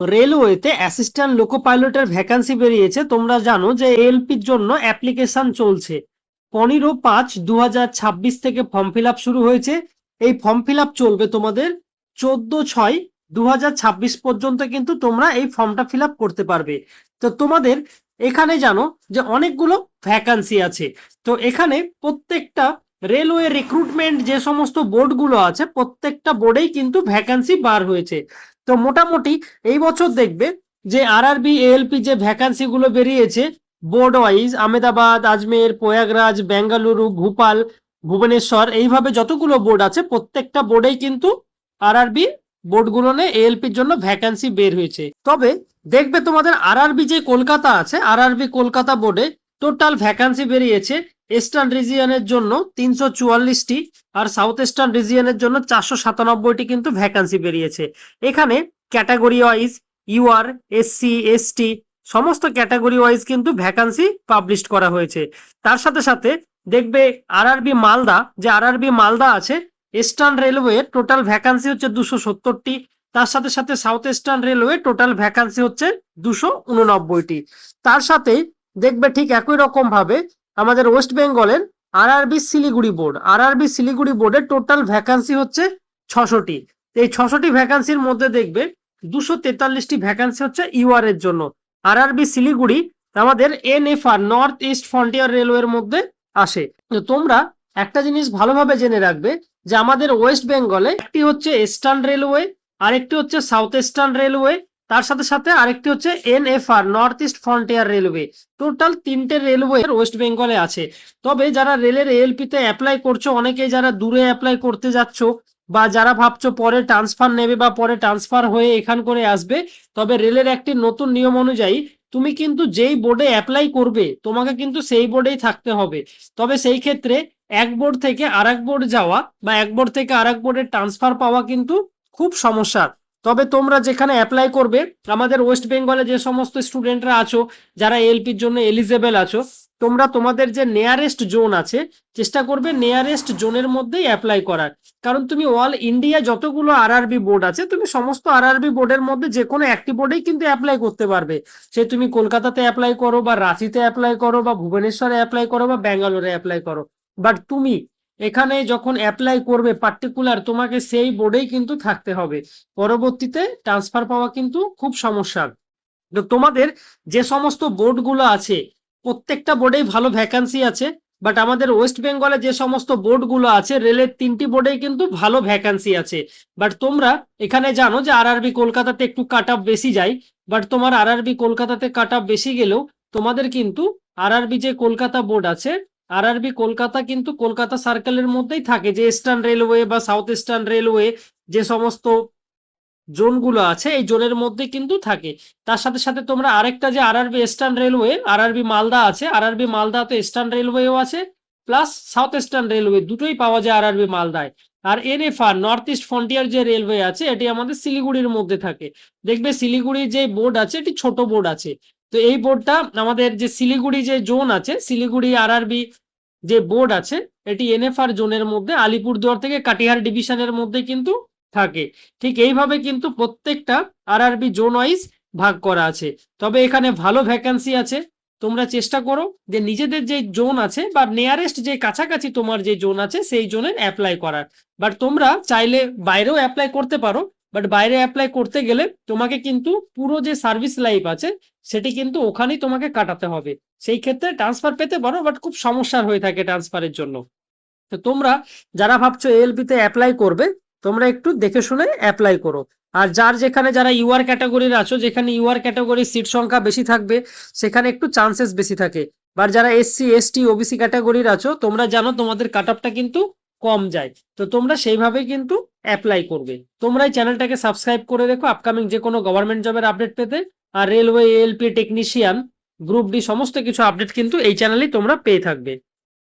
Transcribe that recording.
রেলওয়েতে assistant লোকো পাইলটের vacancy বেরিয়েছে। তোমরা জানো যে এএলপির জন্য অ্যাপ্লিকেশন চলছে। 15/5/2026 থেকে ফর্ম ফিল আপ শুরু হয়েছে। এই ফর্ম ফিল আপ চলবে তোমাদের 14/6/2026 পর্যন্ত, কিন্তু তোমরা এই ফর্মটা ফিল আপ করতে পারবে। তো তোমাদের এখানে জানো যে অনেকগুলো ভ্যাকান্সি আছে। তো এখানে প্রত্যেকটা রেলওয়ে রিক্রুটমেন্ট যে সমস্ত বোর্ডগুলো আছে, প্রত্যেকটা বোর্ডেই কিন্তু ভ্যাকান্সি বার হয়েছে। তো মোটামুটি এই বছর দেখবে যে আরআরবি এএলপি যে ভ্যাকান্সি গুলো বেরিয়েছে বোর্ড ওয়াইজ, আহমেদাবাদ, আজমের, প্রয়াগরাজ, বেঙ্গালুরু, ভোপাল, ভুবনেশ্বর, এইভাবে যতগুলো বোর্ড আছে প্রত্যেকটা বোর্ডেই কিন্তু আরআরবি বোর্ডগুলো নিয়ে এএলপির জন্য ভ্যাকান্সি বের হয়েছে। তবে দেখবে তোমাদের আরআরবি যে কলকাতা আছে, আরআরবি কলকাতা বোর্ডে টোটাল ভ্যাকান্সি বেরিয়েছে ইস্টার্ন রিজিয়নের জন্য 344টি, আর সাউথ ইস্টার্ন রিজিয়নের জন্য 497টি কিন্তু ভ্যাকান্সি বেরিয়েছে। এখানে category wise UR, SC, ST সমস্ত ক্যাটাগরি ওয়াইজ কিন্তু ভ্যাকান্সি পাবলিশ করা হয়েছে। তার সাথে সাথে দেখবে আরআরবি মালদা, যে আরআরবি মালদা আছে, ইস্টার্ন রেলওয়ে টোটাল ভ্যাকান্সি হচ্ছে 270টি। তার সাথে সাথে south eastern railway total vacancy হচ্ছে 289টি। তার সাথে দেখবে ঠিক একই রকম ভাবে আমাদের ওয়েস্ট বেঙ্গলের RRB Siliguri board, RRB Siliguri বোর্ডের টোটাল ভ্যাকান্সি হচ্ছে 600টি। এই 600টি ভ্যাকান্সির মধ্যে দেখবে 243টি ভ্যাকান্সি হচ্ছে ইউআর এর জন্য। আরআরবি শিলিগুড়ি আমাদের এনএফআর, নর্থ ইস্ট ফ্রন্টিয়ার রেলওয়ের মধ্যে আসে। তো তোমরা একটা জিনিস ভালোভাবে জেনে রাখবে যে আমাদের ওয়েস্ট বেঙ্গলে একটি হচ্ছে ইস্টার্ন রেলওয়ে, আরেকটি হচ্ছে সাউথ ইস্টার্ন রেলওয়ে, তার সাথে সাথে আরেকটি হচ্ছে NFR, north east frontier railway. Total 3টে রেলওয়ে ওয়েস্ট বেঙ্গলে আছে। তবে যারা রেলের এএলপি তে অ্যাপ্লাই করছো, অনেকেই যারা দূরে অ্যাপ্লাই করতে যাচ্ছ, বা যারা ভাবছো পরে ট্রান্সফার নেবে বা পরে ট্রান্সফার হয়ে এখান করে আসবে, তবে রেলের একটি নতুন নিয়ম অনুযায়ী তুমি কিন্তু যেই বোর্ডে অ্যাপ্লাই করবে তোমাকে কিন্তু সেই বোর্ডেই থাকতে হবে। তবে সেই ক্ষেত্রে এক বোর্ড থেকে আরেক বোর্ড যাওয়া বা এক বোর্ড থেকে আরেক বোর্ডে ট্রান্সফার পাওয়া কিন্তু খুব সমস্যা। তবে তোমরা যেখানে অ্যাপ্লাই করবে, আমাদের ওয়েস্ট বেঙ্গলে যে সমস্ত স্টুডেন্টরা আছো যারা এলপির জন্য এলিজেবল আছো, তোমরা তোমাদের যে নিয়ারেস্ট জোন আছে চেষ্টা করবে নিয়ারেস্ট জোনের মধ্যেই অ্যাপ্লাই করার। কারণ তুমি অল ইন্ডিয়া যতগুলো আরআরবি বোর্ড আছে, তুমি সমস্ত আরআরবি বোর্ডের মধ্যে যে কোনো একটি বোর্ডেই কিন্তু অ্যাপ্লাই করতে পারবে। সে তুমি কলকাতাতে অ্যাপ্লাই করো, বা রাঁচিতে অ্যাপ্লাই করো, বা ভুবনেশ্বরে অ্যাপ্লাই করো, বা ব্যাঙ্গালোরে অ্যাপ্লাই করো, বাট তুমি এখানে যখন অ্যাপ্লাই করবে পার্টিকুলার তোমাকে সেই বোর্ডেই কিন্তু থাকতে হবে। পরবর্তীতে ট্রান্সফার পাওয়া কিন্তু খুব সমস্যা। তো তোমাদের যে সমস্ত বোর্ডগুলো আছে প্রত্যেকটা বোর্ডেই ভালো ভ্যাকান্সি আছে, বাট আমাদের ওয়েস্ট বেঙ্গলে যে সমস্ত বোর্ডগুলো আছে রেলের 3টি বোর্ডেই কিন্তু ভালো ভ্যাকান্সি আছে। বাট তোমরা এখানে জানো যে আরআরবি কলকাতাতে একটু কাট অফ বেশি যায়, বাট তোমার আরআরবি কলকাতাতে কাট অফ বেশি গেলেও তোমাদের কিন্তু আরআরবি যে কলকাতা বোর্ড আছে, আরআরবি কলকাতা কিন্তু কলকাতা সার্কেলের মধ্যেই থাকে, যে ইস্টার্ন রেলওয়ে বা সাউথ ইস্টার্ন রেলওয়ে যে সমস্ত জোনগুলো আছে এই জোনের মধ্যে কিন্তু থাকে। তার সাথে সাথে তোমরা আরেকটা যে RRB eastern railway, RRB Malda আছে, আরআরবি মালদা তো ইস্টার্ন রেলওয়েও আছে, প্লাস সাউথ ইস্টার্ন রেলওয়ে, দুটোই পাওয়া যায় আরআরবি মালদায়। আর এনএফআর, নর্থ ইস্ট ফ্রন্টিয়ার যে রেলওয়ে আছে, এটি আমাদের শিলিগুড়ির মধ্যে থাকে। দেখবে শিলিগুড়ির যে বোর্ড আছে এটি ছোট বোর্ড আছে। তো এই বোর্ডটা আমাদের যে শিলিগুড়ি যে জোন আছে, শিলিগুড়ি আরআরবি যে বোর্ড আছে, এটি এনএফআর জোনের মধ্যে আলিপুরদুয়ার থেকে কাটিহার ডিভিশনের মধ্যে কিন্তু থাকে। ঠিক এইভাবে কিন্তু প্রত্যেকটা আরআরবি জোন ওয়াইজ ভাগ করা আছে। তবে এখানে ভালো ভ্যাকান্সি আছে। তোমরা চেষ্টা করো যে নিজেদের যে জোন আছে বা নিয়ারেস্ট যে কাছাকাছি তোমার যে জোন আছে সেই জোনে অ্যাপ্লাই করার। বাট তোমরা চাইলে বাইরেও অ্যাপ্লাই করতে পারো, বাট বাইরে অ্যাপ্লাই করতে গেলে তোমাকে কিন্তু পুরো যে সার্ভিস লাইফ আছে সেটি কিন্তু ওখানেই তোমাকে কাটাতে হবে। সেই ক্ষেত্রে ট্রান্সফার পেতে পারো, বাট খুব সমস্যার হয়ে থাকে ট্রান্সফারের জন্য। তো তোমরা যারা ভাবছো এএলপি তে অ্যাপ্লাই করবে, তোমরা একটু দেখে শুনে অ্যাপ্লাই করো। আর যার যেখানে যারা ইউআর ক্যাটাগরির আছো, যেখানে ইউআর ক্যাটাগরির সিট সংখ্যা বেশি থাকবে সেখানে একটু চান্সেস বেশি থাকে। আর যারা এসসি, এসটি, ওবিসি ক্যাটাগরির আছো, তোমরা জানো তোমাদের কাট অফটা কিন্তু কম যায়। তো তোমরা সেইভাবে কিন্তু অ্যাপ্লাই করবে। তোমরা এই চ্যানেলটাকে সাবস্ক্রাইব করে রেখো আপকামিং যে কোনো গভর্নমেন্ট জবের আপডেট পেতে। আর railway, ALP, technician, group D সমস্ত কিছু আপডেট কিন্তু এই চ্যানেলেই তোমরা পেয়ে থাকবে।